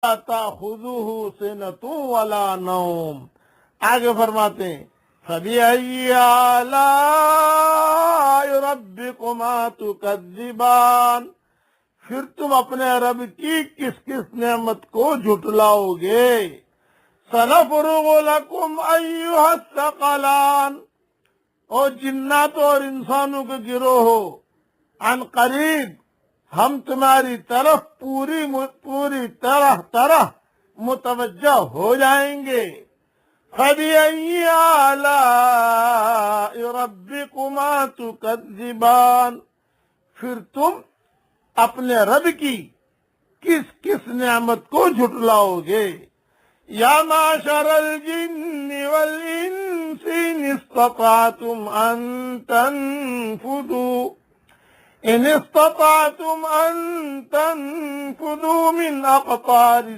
تأخذه سنة ولا نوم. آگے فرماتے ہیں فَبِأَيِّ آلَاءِ رَبِّكُمَا تُكَذِّبَانِ، پھر تم اپنے رب کی کس کس نعمت کو جھٹلاؤ گے. سَنَفْرُغُ لَكُمْ أَيُّهَا الثَّقَلَانِ، اور جنات اور انسانوں کے گروہ ہو، عن قریب ہم تمہاری طرف پوری طرح متوجہ ہو جائیں گے. فَبِأَيِّ آلَاءِ رَبِّكُمَا تُكَذِّبَانِ، پھر تم اپنے رب کی کس کس نعمت کو جھٹلاؤ گے. یا معشر الجن والانس ان استطعتم ان تنفذوا من اقطار